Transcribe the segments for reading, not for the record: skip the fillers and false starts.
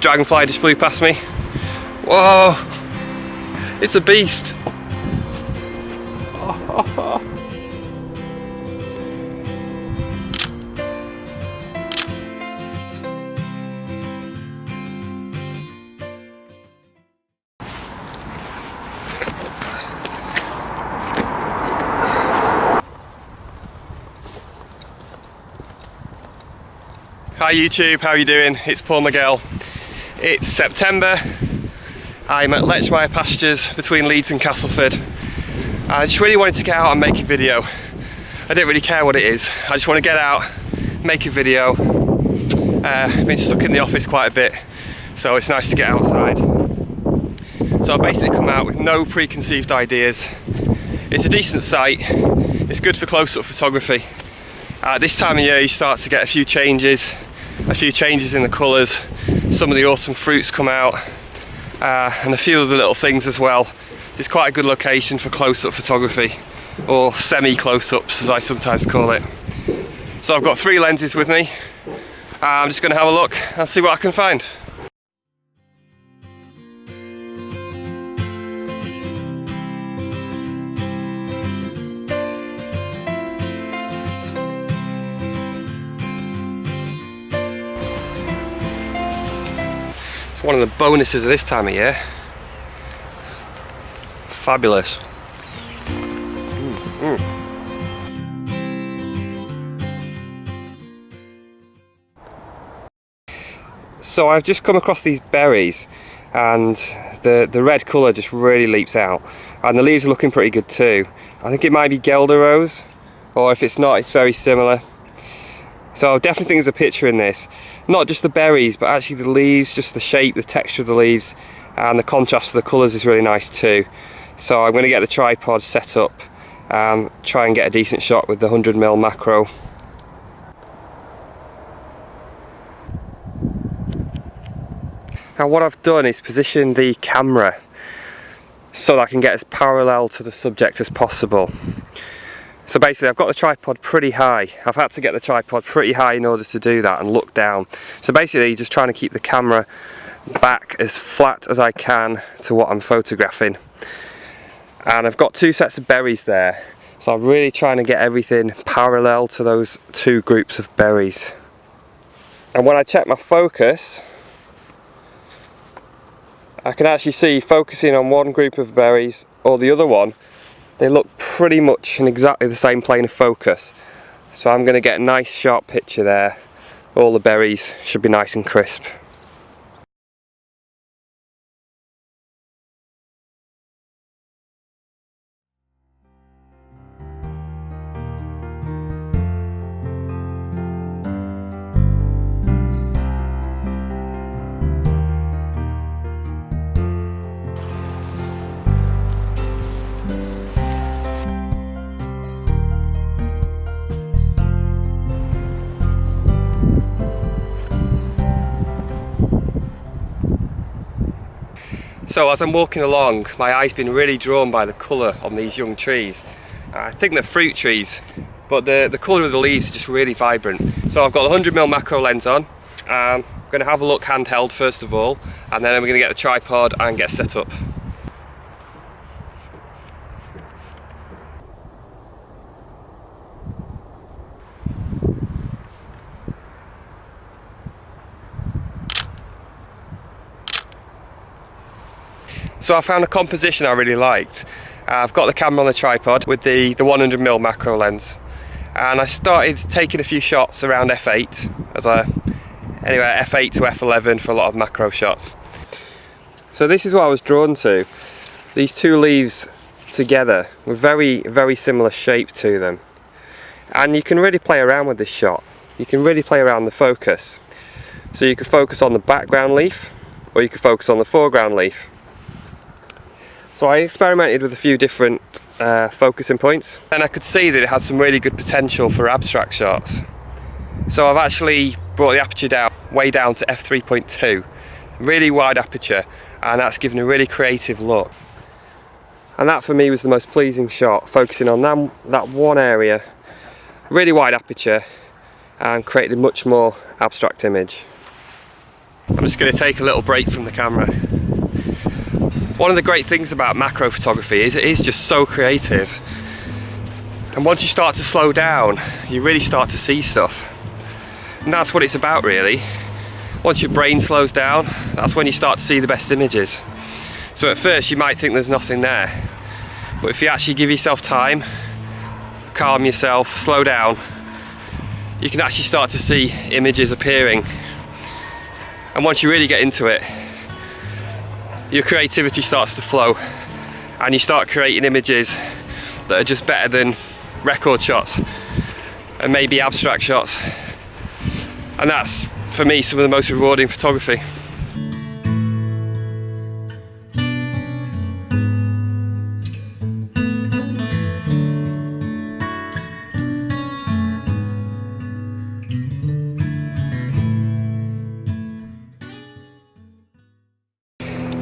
Dragonfly just flew past me. Whoa! It's a beast! Hi YouTube, how are you doing? It's Paul Miguel. It's September. I'm at Letchmire Pastures between Leeds and Castleford. I just really wanted to get out and make a video. I don't really care what it is. I just want to get out, make a video. I've been stuck in the office quite a bit, so it's nice to get outside. So I've basically come out with no preconceived ideas. It's a decent site. It's good for close-up photography. At this time of year you start to get a few changes in the colours. Some of the autumn fruits come out, and a few of the little things as well. It's quite a good location for close-up photography, or semi-close-ups as I sometimes call it. So I've got 3 lenses with me. I'm just going to have a look and see what I can find. It's one of the bonuses of this time of year. Fabulous. So I've just come across these berries, and the red colour just really leaps out, and the leaves are looking pretty good too. I think it might be Guelder Rose, or if it's not, it's very similar. So I definitely think there's a picture in this. Not just the berries, but actually the leaves, just the shape, the texture of the leaves, and the contrast of the colours is really nice too. So I'm going to get the tripod set up, try and get a decent shot with the 100mm macro. Now what I've done is position the camera so that I can get as parallel to the subject as possible. So basically I've got the tripod pretty high. I've had to get the tripod pretty high in order to do that and look down. So basically just trying to keep the camera back as flat as I can to what I'm photographing. And I've got 2 sets of berries there. So I'm really trying to get everything parallel to those 2 groups of berries. And when I check my focus, I can actually see focusing on one group of berries or the other one, they look pretty much in exactly the same plane of focus. So I'm going to get a nice sharp picture there. All the berries should be nice and crisp. So as I'm walking along, my eye's been really drawn by the colour on these young trees. I think they're fruit trees, but the colour of the leaves is just really vibrant. So I've got the 100mm macro lens on. I'm going to have a look handheld first of all, and then I'm going to get the tripod and get set up. So I found a composition I really liked. I've got the camera on the tripod with the 100mm macro lens, and I started taking a few shots around f8 anyway, f8 to f11 for a lot of macro shots. So this is what I was drawn to. These 2 leaves together with very similar shape to them, and you can really play around with this shot. You can really play around the focus. So you could focus on the background leaf, or you could focus on the foreground leaf. So I experimented with a few different focusing points, and I could see that it had some really good potential for abstract shots. So I've actually brought the aperture down, way down to f3.2, really wide aperture, and that's given a really creative look. And that for me was the most pleasing shot, focusing on that one area, really wide aperture, and created a much more abstract image. I'm just going to take a little break from the camera. One of the great things about macro photography is it is just so creative. And once you start to slow down, you really start to see stuff. And that's what it's about, really. Once your brain slows down, that's when you start to see the best images. So at first you might think there's nothing there, but if you actually give yourself time, calm yourself, slow down, you can actually start to see images appearing. And once you really get into it, your creativity starts to flow and you start creating images that are just better than record shots and maybe abstract shots. And that's, for me, some of the most rewarding photography.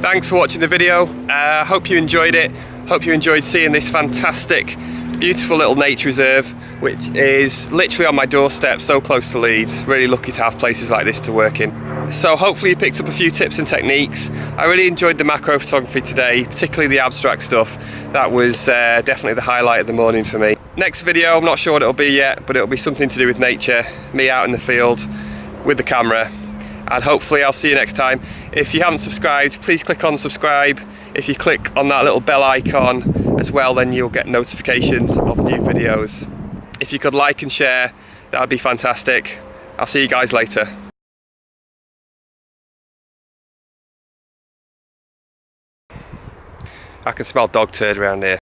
Thanks for watching the video. Hope you enjoyed it. Hope you enjoyed seeing this fantastic, beautiful little nature reserve, which is literally on my doorstep, so close to Leeds. Really lucky to have places like this to work in. So hopefully you picked up a few tips and techniques. I really enjoyed the macro photography today, particularly the abstract stuff. That was definitely the highlight of the morning for me. Next video, I'm not sure what it'll be yet, but it'll be something to do with nature, me out in the field with the camera. And hopefully I'll see you next time. If you haven't subscribed, please click on subscribe. If you click on that little bell icon as well, then you'll get notifications of new videos. If you could like and share, that would be fantastic. I'll see you guys later. I can smell dog turd around here.